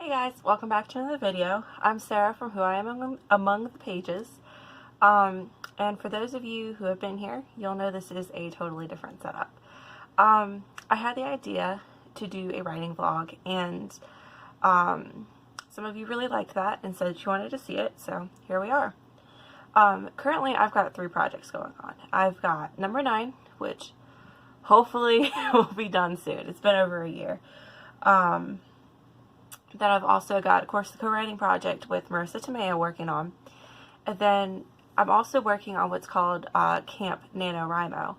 Hey guys, welcome back to another video. I'm Sarah from Who I Am Among the Pages. And for those of you who have been here, you'll know this is a totally different setup. I had the idea to do a writing vlog, and some of you really liked that and said you wanted to see it, so here we are. Currently I've got 3 projects going on. I've got number 9, which hopefully will be done soon. It's been over a year. Then I've also got, of course, the co-writing project with Marisa Tamayo working on. And then I'm also working on what's called Camp NaNoWriMo.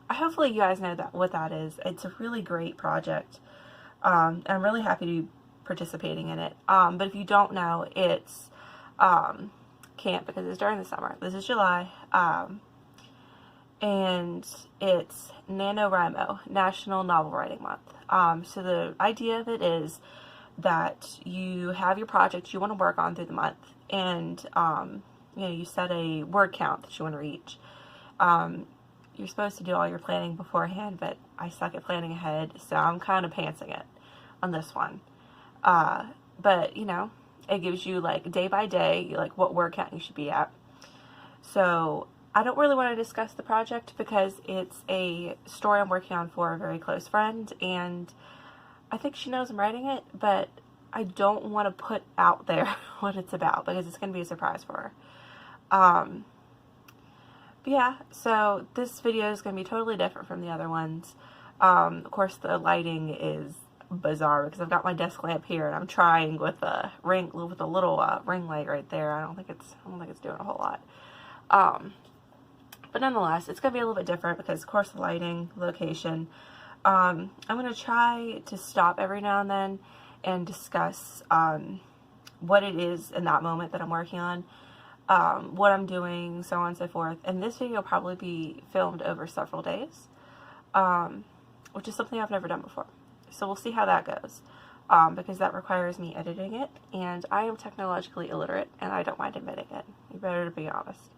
Hopefully you guys know what that is. It's a really great project. I'm really happy to be participating in it. But if you don't know, it's camp because it's during the summer. This is July. And it's NaNoWriMo, National Novel Writing Month. So the idea of it is that you have your project you want to work on through the month, and you set a word count that you want to reach. You're supposed to do all your planning beforehand, but I suck at planning ahead, so I'm kind of pantsing it on this one. But it gives you like day by day, like what word count you should be at. So I don't really want to discuss the project because it's a story I'm working on for a very close friend, and I think she knows I'm writing it, but I don't want to put out there what it's about because it's going to be a surprise for her. But yeah, so this video is going to be totally different from the other ones. Of course, the lighting is bizarre because I've got my desk lamp here and I'm trying with a little ring light right there. I don't think it's doing a whole lot. But nonetheless, it's going to be a little bit different because, of course, the lighting, location. I'm going to try to stop every now and then and discuss what it is in that moment that I'm working on, what I'm doing, so on and so forth. And this video will probably be filmed over several days, which is something I've never done before. So we'll see how that goes, because that requires me editing it, and I am technologically illiterate, and I don't mind admitting it. You better to be honest.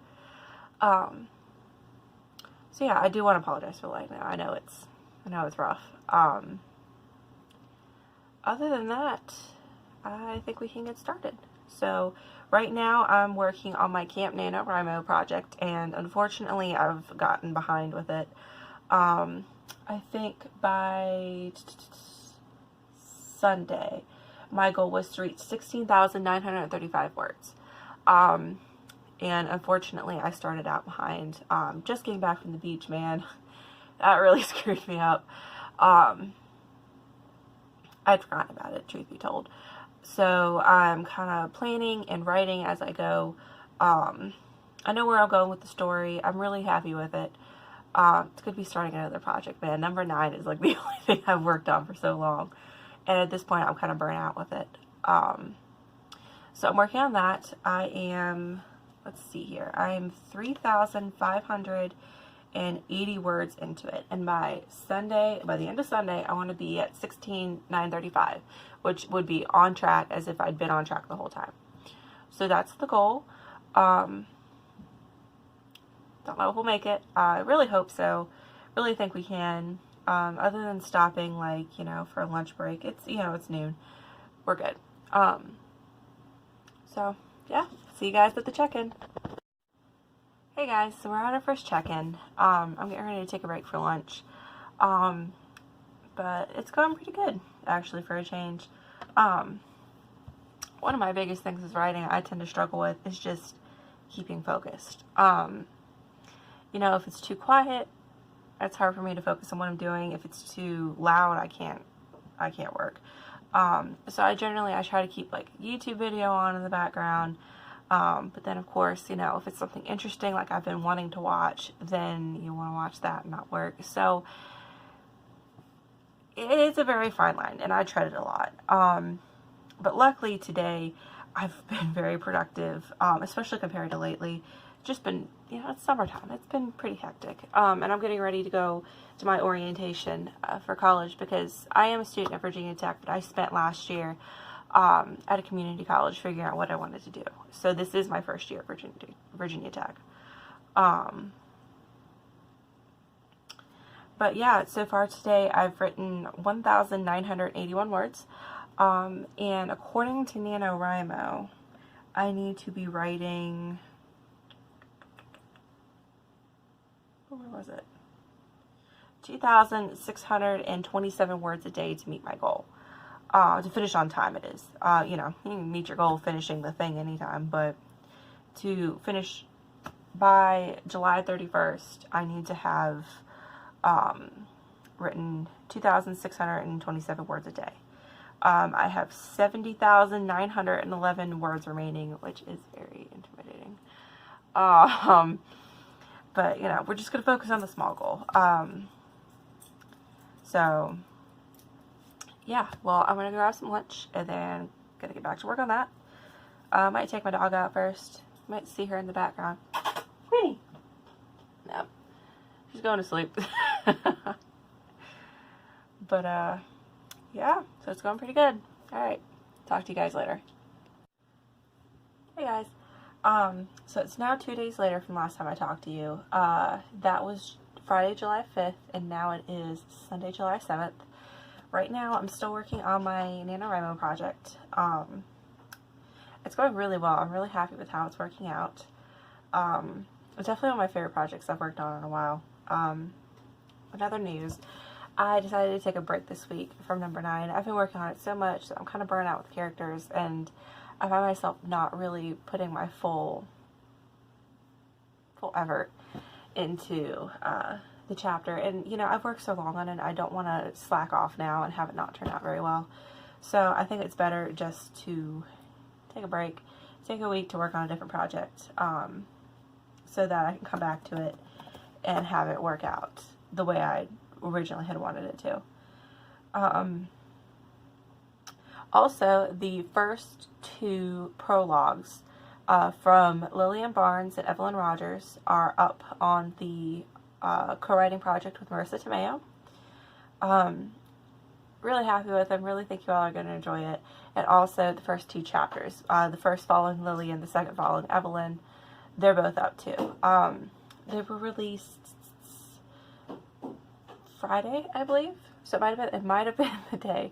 So yeah, I do want to apologize for the lighting now. I know it's rough. Other than that, I think we can get started. So right now I'm working on my Camp NaNoWriMo project, and unfortunately I've gotten behind with it. I think by Sunday my goal was to reach 16,935 words. And unfortunately, I started out behind. Just getting back from the beach, man, that really screwed me up. I'd forgotten about it, truth be told. So I'm kind of planning and writing as I go. I know where I'm going with the story. I'm really happy with it. It's good to be starting another project, man. Number 9 is like the only thing I've worked on for so long. And at this point, I'm kind of burnt out with it. So I'm working on that. I am... Let's see here. I am 3,580 words into it, and by the end of Sunday, I want to be at 16,935, which would be on track as if I'd been on track the whole time. So that's the goal. Don't know if we'll make it. I really hope so. Really think we can. Other than stopping, for a lunch break, it's noon. We're good. So yeah. See you guys at the check-in. Hey guys, so we're at our first check-in. I'm getting ready to take a break for lunch. But it's going pretty good, actually, for a change. One of my biggest things with writing I tend to struggle with is just keeping focused. If it's too quiet, it's hard for me to focus on what I'm doing. If it's too loud, I can't work. So I try to keep like YouTube video on in the background. But then of course, if it's something interesting like I've been wanting to watch, then you want to watch that and not work. So it is a very fine line, and I tread it a lot. But luckily today I've been very productive, especially compared to lately. Just been, it's summertime. It's been pretty hectic. And I'm getting ready to go to my orientation for college because I am a student at Virginia Tech, but I spent last year at a community college figuring out what I wanted to do. So this is my first year at Virginia Tech. But yeah, so far today I've written 1,981 words. And according to NaNoWriMo, I need to be writing, where was it? 2,627 words a day to meet my goal. To finish on time it is. You know, you can meet your goal finishing the thing anytime, but to finish by July 31st, I need to have written 2,627 words a day. I have 70,911 words remaining, which is very intimidating. But, you know, we're just going to focus on the small goal. So, yeah, well, I'm going to grab some lunch and then going to get back to work on that. I might take my dog out first. Might see her in the background. Queenie! No. She's going to sleep. But, yeah, so it's going pretty good. Alright, talk to you guys later. Hey guys. So it's now 2 days later from last time I talked to you. That was Friday, July 5th, and now it is Sunday, July 7th. Right now, I'm still working on my NaNoWriMo project. It's going really well. I'm really happy with how it's working out. It's definitely one of my favorite projects I've worked on in a while. In other news, I decided to take a break this week from number 9. I've been working on it so much that I'm kind of burnt out with characters, and I find myself not really putting my full effort into the chapter. And, you know, I've worked so long on it, I don't want to slack off now and have it not turn out very well. So I think it's better just to take a break, take a week to work on a different project, so that I can come back to it and have it work out the way I originally had wanted it to. Also, the first 2 prologues from Lillian Barnes and Evelyn Rogers are up on the co-writing project with Marisa Tamayo. Really happy with them. Really think you all are going to enjoy it. And also the first 2 chapters. The first following Lillian, the second following Evelyn. They're both up too. They were released Friday, I believe. So it might have been the day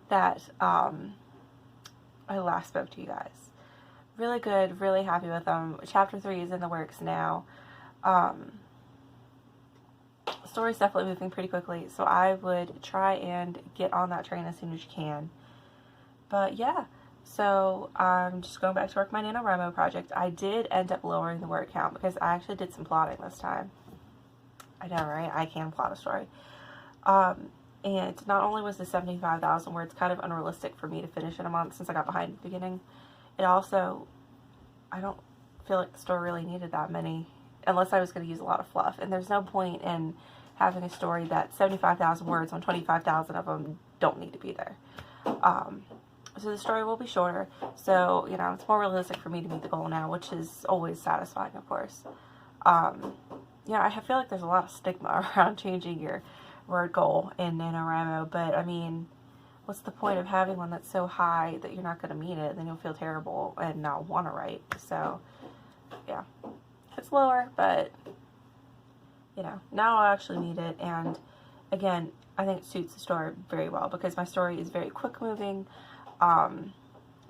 that I last spoke to you guys. Really good, really happy with them. Chapter 3 is in the works now. Story's definitely moving pretty quickly, so I would try and get on that train as soon as you can. But yeah, so I'm just going back to work my NaNoWriMo project. I did end up lowering the word count because I actually did some plotting this time. I know, right? I can plot a story. And not only was the 75,000 words kind of unrealistic for me to finish in a month since I got behind at the beginning, it also, I don't feel like the story really needed that many unless I was going to use a lot of fluff. And there's no point in having a story that's 75,000 words when 25,000 of them don't need to be there. So the story will be shorter. So, you know, it's more realistic for me to meet the goal now, which is always satisfying, of course. Yeah, I feel like there's a lot of stigma around changing your word goal in NaNoWriMo, but I mean, what's the point of having one that's so high that you're not going to meet it, then you'll feel terrible and not want to write. So, yeah, it's lower, but, you know, now I actually need it, and again, I think it suits the story very well, because my story is very quick-moving,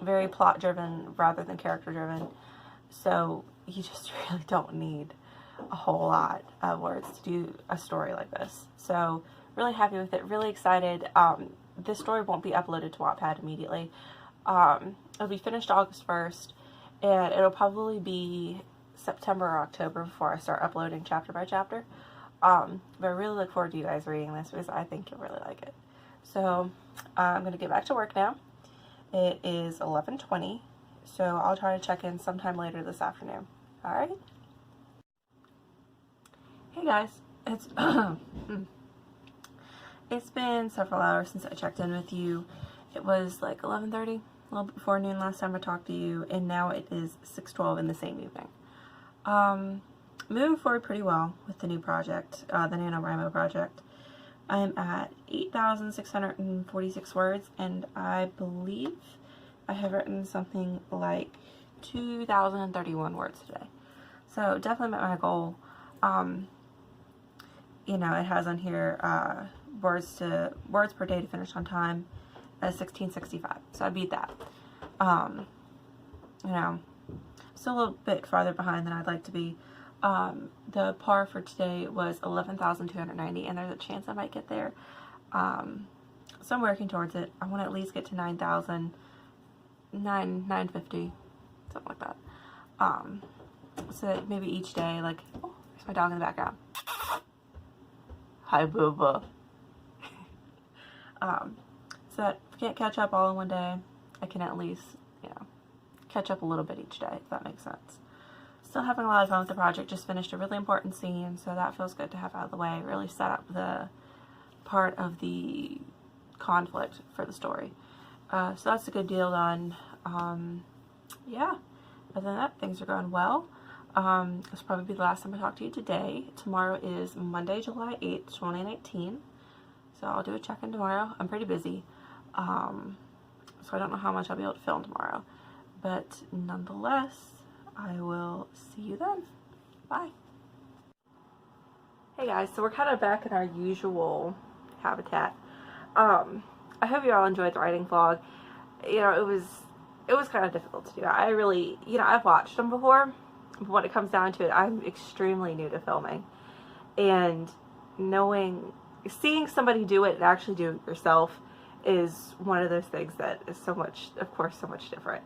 very plot-driven rather than character-driven, so you just really don't need a whole lot of words to do a story like this. So really happy with it, really excited. This story won't be uploaded to Wattpad immediately. It'll be finished August 1st, and it'll probably be September or October before I start uploading chapter by chapter. But I really look forward to you guys reading this because I think you'll really like it. So I'm going to get back to work now. It is 11:20, so I'll try to check in sometime later this afternoon. Alright? Hey guys, it's been several hours since I checked in with you. It was like 11:30, a little bit before noon last time I talked to you, and now it is 6:12 in the same evening. Moving forward pretty well with the new project, the NaNoWriMo project. I'm at 8,646 words, and I believe I have written something like 2,031 words today. So definitely met my goal. You know, it has on here words per day to finish on time, as 1665. So I beat that. You know, still a little bit farther behind than I'd like to be. The par for today was 11,290, and there's a chance I might get there. So I'm working towards it. I want to at least get to 9,000, 950, something like that. So that maybe each day, like, oh, there's my dog in the background. Hi, Booba. So that if I can't catch up all in one day, I can at least, you know, catch up a little bit each day, if that makes sense. Still having a lot of fun with the project. Just finished a really important scene, so that feels good to have out of the way. Really set up the part of the conflict for the story. So that's a good deal done. Yeah, other than that, things are going well. This will probably be the last time I talk to you today. Tomorrow is Monday, July 8th, 2019. So I'll do a check-in tomorrow. I'm pretty busy. So I don't know how much I'll be able to film tomorrow. But nonetheless, I will see you then. Bye. Hey guys, so we're kind of back in our usual habitat. I hope you all enjoyed the writing vlog. You know, it was kind of difficult to do. I really, you know, I've watched them before, but when it comes down to it, I'm extremely new to filming. And seeing somebody do it and actually do it yourself is one of those things that is so much, of course, so much different.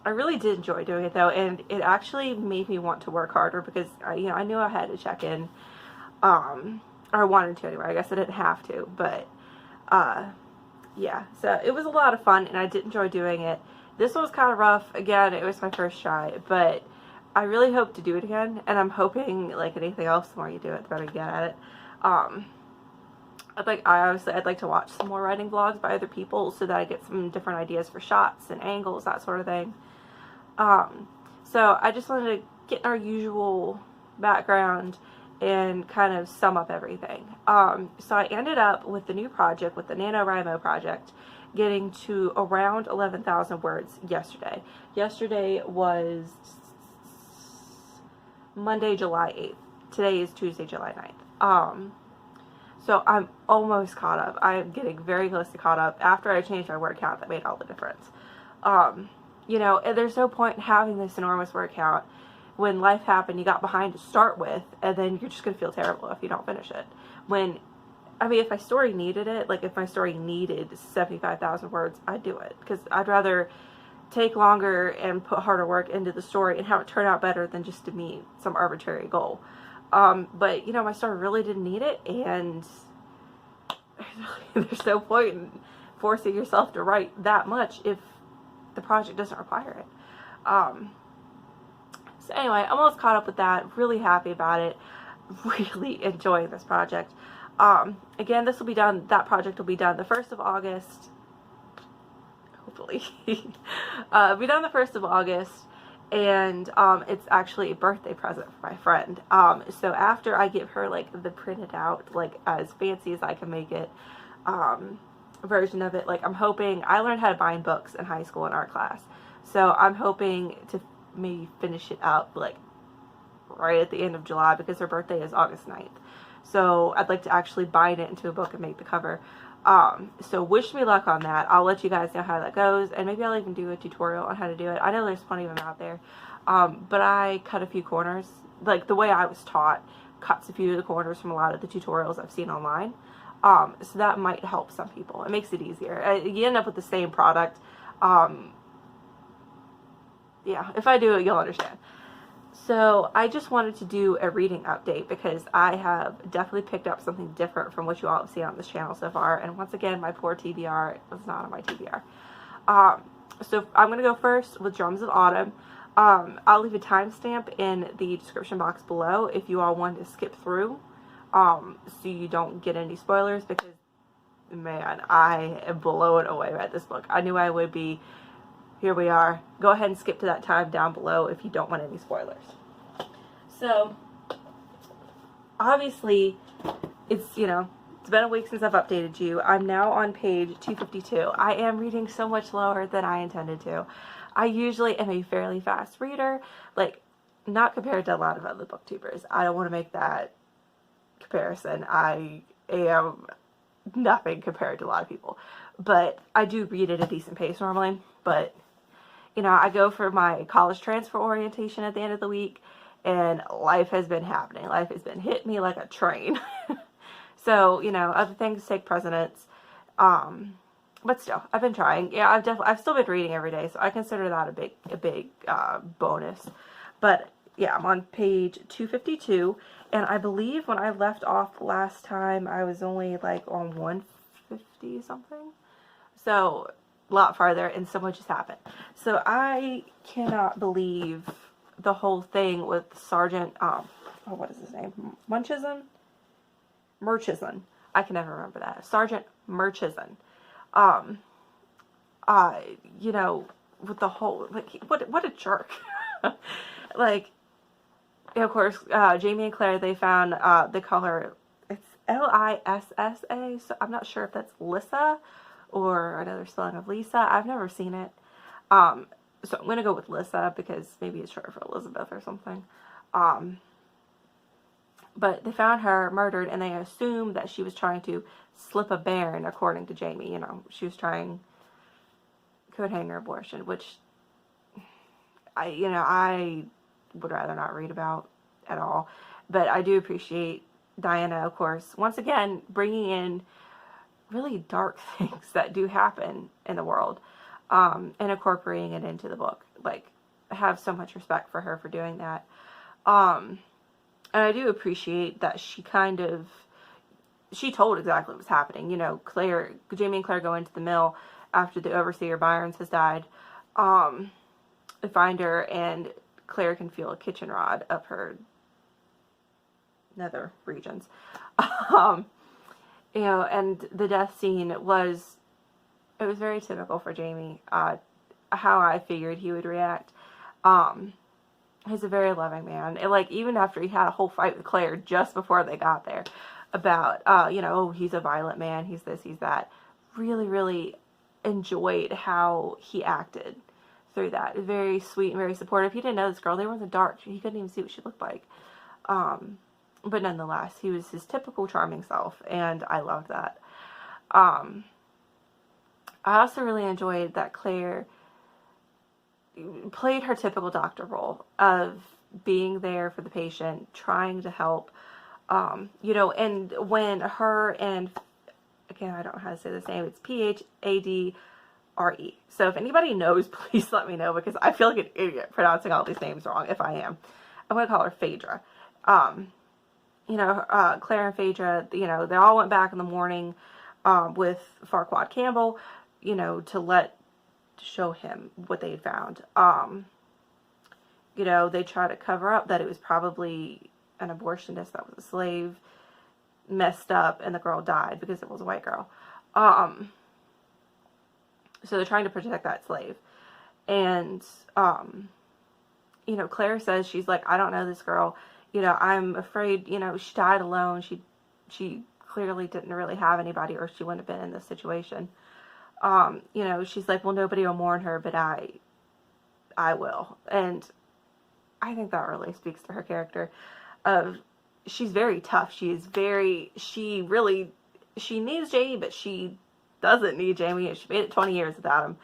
I really did enjoy doing it though, and it actually made me want to work harder because, you know, I knew I had to check in, or I wanted to anyway. I guess I didn't have to, but, yeah, so it was a lot of fun, and I did enjoy doing it. This one was kind of rough. Again, it was my first try, but I really hope to do it again, and I'm hoping, like anything else, the more you do it, the better you get at it. I'd like to watch some more writing vlogs by other people so that I get some different ideas for shots and angles, that sort of thing. So I just wanted to get our usual background and kind of sum up everything. So I ended up with the new project, with the NaNoWriMo project, getting to around 11,000 words yesterday. Yesterday was Monday, July 8th. Today is Tuesday, July 9th. So I'm almost caught up. I am getting very close to caught up. After I changed my word count, that made all the difference. You know, and there's no point in having this enormous word count when life happened, you got behind to start with, and then you're just going to feel terrible if you don't finish it. I mean, if my story needed it, like if my story needed 75,000 words, I'd do it. Because I'd rather take longer and put harder work into the story and have it turn out better than just to meet some arbitrary goal. But, you know, my story really didn't need it, and there's no point in forcing yourself to write that much if the project doesn't require it. So anyway, I'm almost caught up with that. Really happy about it. Really enjoying this project. Again, this will be done, that project will be done the 1st of August. Hopefully. It'll be done the 1st of August. And it's actually a birthday present for my friend. So after I give her like the printed out, like as fancy as I can make it, version of it, like I'm hoping, I learned how to bind books in high school in art class. So I'm hoping to maybe finish it up like right at the end of July, because her birthday is August 9th. So I'd like to actually bind it into a book and make the cover. So wish me luck on that. I'll let you guys know how that goes, and maybe I'll even do a tutorial on how to do it. I know there's plenty of them out there, but I cut a few corners, like the way I was taught, cuts a few of the corners from a lot of the tutorials I've seen online. So that might help some people. It makes it easier. You end up with the same product. Yeah, if I do it, you'll understand. So I just wanted to do a reading update because I have definitely picked up something different from what you all have seen on this channel so far. And once again, my poor TBR was not on my TBR. So I'm going to go first with Drums of Autumn. I'll leave a timestamp in the description box below if you all want to skip through, so you don't get any spoilers, because, man, I am blown away by this book. I knew I would be. Here we are. Go ahead and skip to that time down below if you don't want any spoilers. So, obviously, it's, you know, it's been a week since I've updated you. I'm now on page 252. I am reading so much slower than I intended to. I usually am a fairly fast reader, like, not compared to a lot of other booktubers. I don't want to make that comparison. I am nothing compared to a lot of people. But I do read at a decent pace normally. But, you know, I go for my college transfer orientation at the end of the week, and life has been happening. Life has been hitting me like a train. So, you know, other things take precedence. But still, I've been trying. Yeah, I've still been reading every day, so I consider that a big bonus. But yeah, I'm on page 252, and I believe when I left off last time, I was only like on 150 something. So a lot farther, and so much has happened. So I cannot believe the whole thing with Sergeant, what is his name? Murchison. I can never remember that. Sergeant Murchison. You know, with the whole, like, what a jerk. Like, and of course, Jamie and Claire, they found, they call her, it's Lissa, so I'm not sure if that's Lissa or another spelling of Lisa. I've never seen it. So I'm going to go with Lissa because maybe it's short for Elizabeth or something. But they found her murdered, and they assumed that she was trying to slip a baron, according to Jamie. You know, she was trying coat hanger abortion, which I would rather not read about at all. But I do appreciate Diana, of course, once again, bringing in really dark things that do happen in the world, and incorporating it into the book. Like, I have so much respect for her for doing that. And I do appreciate that she told exactly what was happening. You know, Jamie and Claire go into the mill after the overseer Byron's has died. They find her, and Claire can feel a kitchen rod up her nether regions. You know, and the death scene was very typical for Jamie, how I figured he would react. He's a very loving man. And, like, even after he had a whole fight with Claire just before they got there about, you know, oh, he's a violent man, he's this, he's that. Really, really enjoyed how he acted through that. Very sweet and very supportive. He didn't know this girl. They were in the dark. He couldn't even see what she looked like. But nonetheless, he was his typical charming self, and I loved that. I also really enjoyed that Claire played her typical doctor role of being there for the patient, trying to help, you know, and when her and, again, I don't know how to say this name, it's Phadre. So if anybody knows, please let me know, because I feel like an idiot pronouncing all these names wrong. If I am, I'm going to call her Phadre. You know, Claire and Phadre, you know, they all went back in the morning, with Farquaad Campbell, you know, to show him what they had found. You know, they try to cover up that it was probably an abortionist that was a slave, messed up, and the girl died because it was a white girl. So they're trying to protect that slave. And, you know, Claire says, she's like, I don't know this girl. You know, I'm afraid, you know, she died alone. She clearly didn't really have anybody, or she wouldn't have been in this situation. You know, she's like, well, nobody will mourn her, but I will. And I think that really speaks to her character of, she's very tough. She needs Jamie, but she doesn't need Jamie. She made it 20 years without him.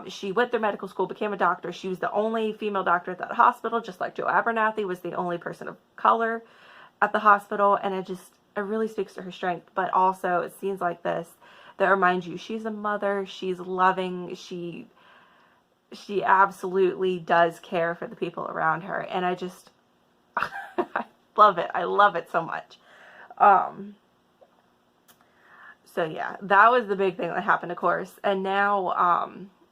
She went through medical school, became a doctor. She was the only female doctor at that hospital, just like Joe Abernathy was the only person of color at the hospital. And it really speaks to her strength. But also, it seems like this that reminds you, she's a mother, she's loving, she absolutely does care for the people around her. And I just, I love it. I love it so much. So yeah, that was the big thing that happened, of course. And now,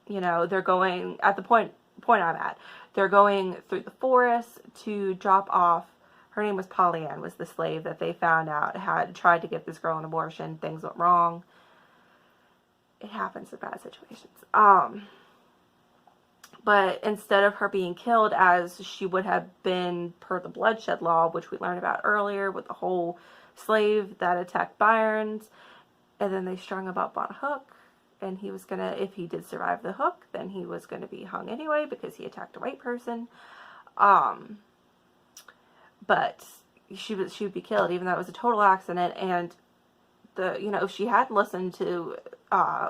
you know, they're going, at the point I'm at, they're going through the forest to drop off, her name was Pollyann, was the slave that they found out had tried to give this girl an abortion. Things went wrong. It happens in bad situations. But instead of her being killed as she would have been per the bloodshed law, which we learned about earlier with the whole slave that attacked Byron's, and then they strung him up on a hook, and he was gonna, if he did survive the hook, then he was gonna be hung anyway because he attacked a white person. But she would be killed, even though it was a total accident. And if she hadn't listened to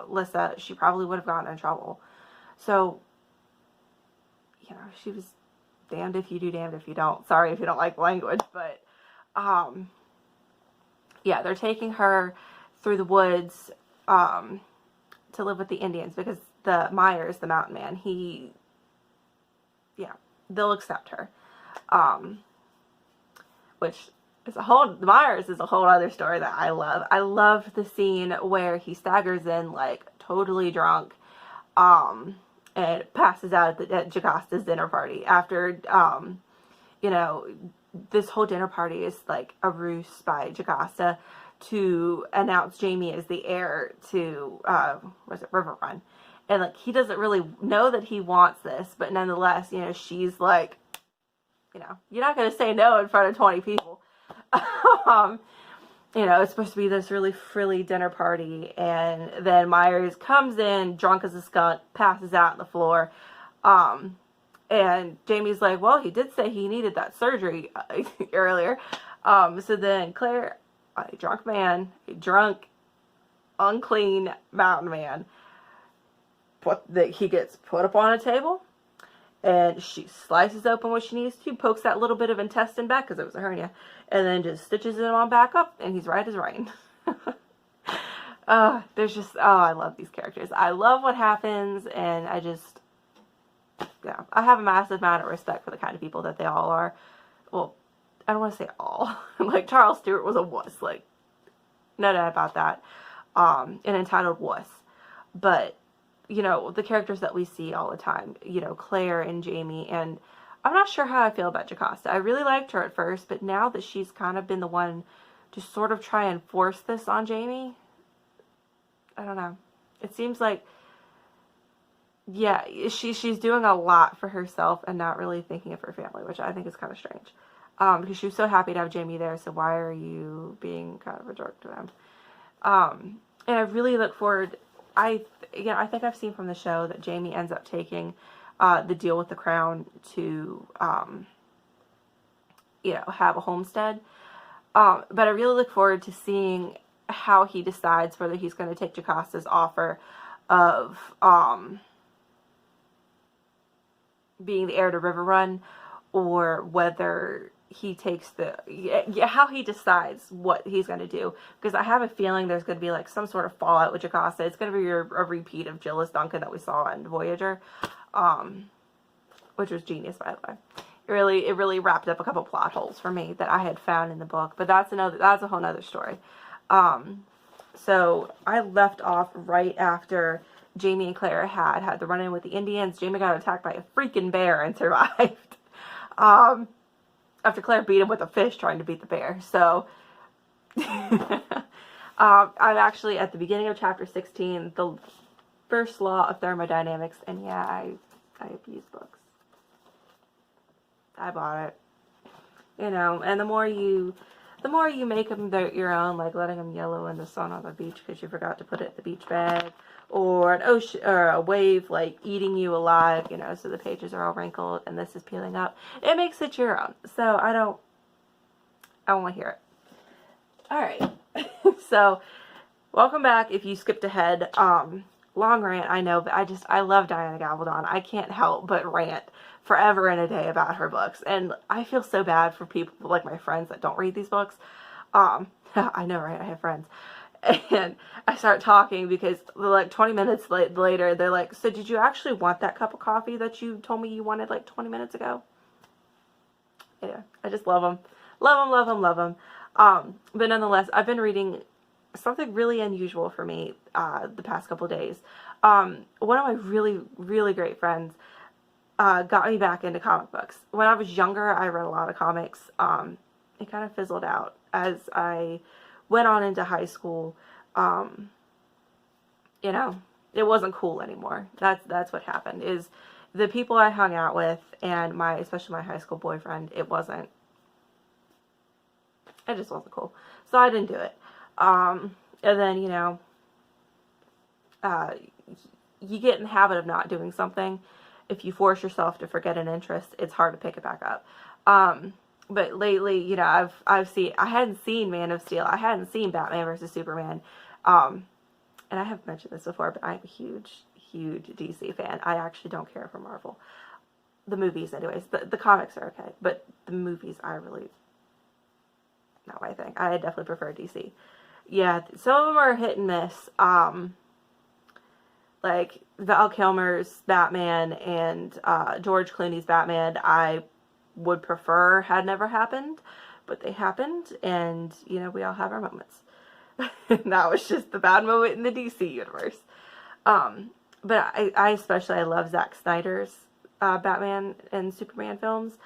Lissa, she probably would have gotten in trouble. So, she was damned if you do, damned if you don't. Sorry if you don't like language, but yeah, they're taking her through the woods to live with the Indians because the Myers, the mountain man, they'll accept her. Which is the Myers is a whole other story that I love. I love the scene where he staggers in like totally drunk, and passes out at Jocasta's dinner party after, this whole dinner party is like a ruse by Jocasta to announce Jamie as the heir to, River Run. And like, he doesn't really know that he wants this, but nonetheless, she's like, you're not going to say no in front of 20 people. It's supposed to be this really frilly dinner party, and then Myers comes in drunk as a skunk, passes out on the floor, and Jamie's like, well, he did say he needed that surgery earlier. So then Claire, a drunk, unclean mountain man, he gets put up on a table, and she slices open what she needs to, pokes that little bit of intestine back because it was a hernia, and then just stitches it on back up, and he's right as rain. I love these characters. I love what happens, and I have a massive amount of respect for the kind of people that they all are. Well, I don't want to say all. Like, Charles Stewart was a wuss. Like, no doubt about that. An entitled wuss. But, the characters that we see all the time, Claire and Jamie, and I'm not sure how I feel about Jocasta. I really liked her at first, but now that she's kind of been the one to sort of try and force this on Jamie, I don't know. It seems like, she's doing a lot for herself and not really thinking of her family, which I think is kind of strange. Because she was so happy to have Jamie there, so why are you being kind of a jerk to him? And I really look forward, I think I've seen from the show that Jamie ends up taking the deal with the crown to, have a homestead. But I really look forward to seeing how he decides whether he's going to take Jocasta's offer of being the heir to River Run, or whether he takes how he decides what he's going to do. Because I have a feeling there's going to be like some sort of fallout with Jocasta. It's going to be a repeat of Gillis Duncan that we saw in Voyager, which was genius, by the way. It really wrapped up a couple plot holes for me that I had found in the book, but that's a whole nother story. So I left off right after Jamie and Claire had the run-in with the Indians. Jamie got attacked by a freaking bear and survived. After Claire beat him with a fish trying to beat the bear. So, I'm actually at the beginning of chapter 16, the first law of thermodynamics, and yeah, I abuse books. I bought it. And the more you make them your own, like letting them yellow in the sun on the beach because you forgot to put it in the beach bag, or an ocean, or a wave like eating you alive, so the pages are all wrinkled and this is peeling up. It makes it your own. So I don't want to hear it. All right. So welcome back. If you skipped ahead, long rant, I know, but I love Diana Gabaldon. I can't help but rant forever and a day about her books, and I feel so bad for people like my friends that don't read these books. I know, right? I have friends, and I start talking because like 20 minutes later, they're like, so did you actually want that cup of coffee that you told me you wanted like 20 minutes ago? Yeah, I just love them. Love them. But nonetheless, I've been reading something really unusual for me the past couple days. One of my really, really great friends got me back into comic books. When I was younger, I read a lot of comics. It kind of fizzled out as I went on into high school. It wasn't cool anymore. That's what happened, is the people I hung out with and especially my high school boyfriend, it just wasn't cool. So I didn't do it. And then, you get in the habit of not doing something. If you force yourself to forget an interest, it's hard to pick it back up. but lately, you know, I hadn't seen Man of Steel. I hadn't seen Batman versus Superman. And I have mentioned this before, but I'm a huge, huge DC fan. I actually don't care for Marvel. The movies, anyways. The comics are okay, but the movies, I really, not my thing. I definitely prefer DC. Yeah, some of them are hit and miss. Like Val Kilmer's Batman and George Clooney's Batman, I would prefer had never happened, but they happened, and you know, we all have our moments. That was just the bad moment in the DC universe. But I especially, I love Zack Snyder's Batman and Superman films.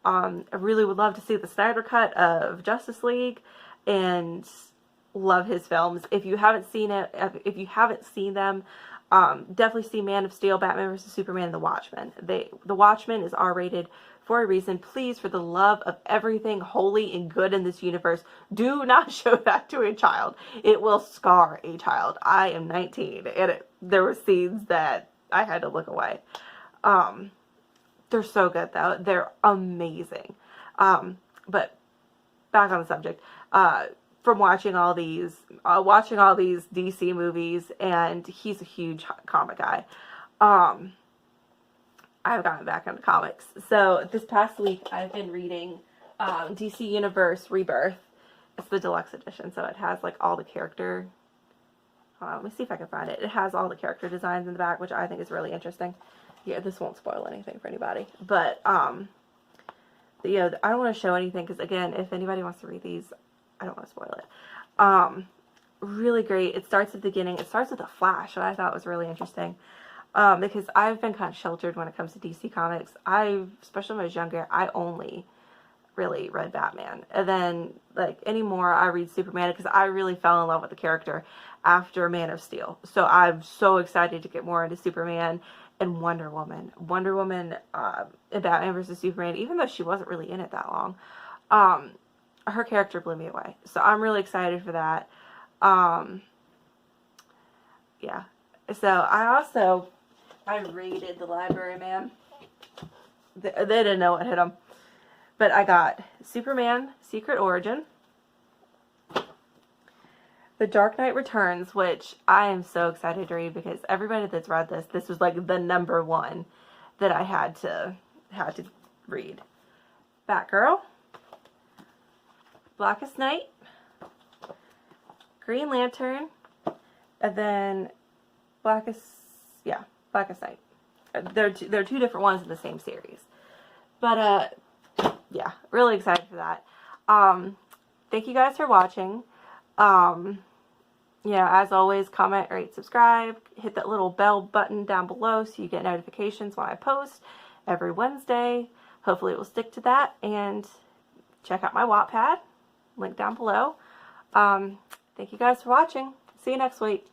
I really would love to see the Snyder cut of Justice League, and love his films. If you haven't seen it, if you haven't seen them, definitely see Man of Steel, Batman vs. Superman, and The Watchmen. The Watchmen is R-rated for a reason. Please, for the love of everything holy and good in this universe, do not show that to a child. It will scar a child. I am 19, and there were scenes that I had to look away. They're so good, though. They're amazing. But back on the subject. From watching all these DC movies, and he's a huge comic guy. I've gotten back into comics. So this past week, I've been reading DC Universe Rebirth. It's the deluxe edition, so it has like all the character. Let me see if I can find it. It has all the character designs in the back, which I think is really interesting. Yeah, this won't spoil anything for anybody, but you know, I don't want to show anything because, again, if anybody wants to read these, I don't want to spoil it. Really great. It starts at the beginning. It starts with a flash, which I thought was really interesting. Because I've been kind of sheltered when it comes to DC Comics. Especially when I was younger, I only really read Batman. And then, like, anymore, I read Superman because I really fell in love with the character after Man of Steel. So I'm so excited to get more into Superman and Wonder Woman. Wonder Woman in Batman vs. Superman, even though she wasn't really in it that long, her character blew me away. So I'm really excited for that. Yeah. So I raided the library, man. They didn't know what hit them. But I got Superman Secret Origin, The Dark Knight Returns, which I am so excited to read because everybody that's read this was like the number one that I had to read. Batgirl, Blackest Night, Green Lantern, and then Blackest Night. They're two different ones in the same series. But yeah, really excited for that. Thank you guys for watching. Yeah, as always, comment, rate, subscribe, hit that little bell button down below so you get notifications when I post every Wednesday. Hopefully it will stick to that, and check out my Wattpad, link down below. Thank you guys for watching. See you next week.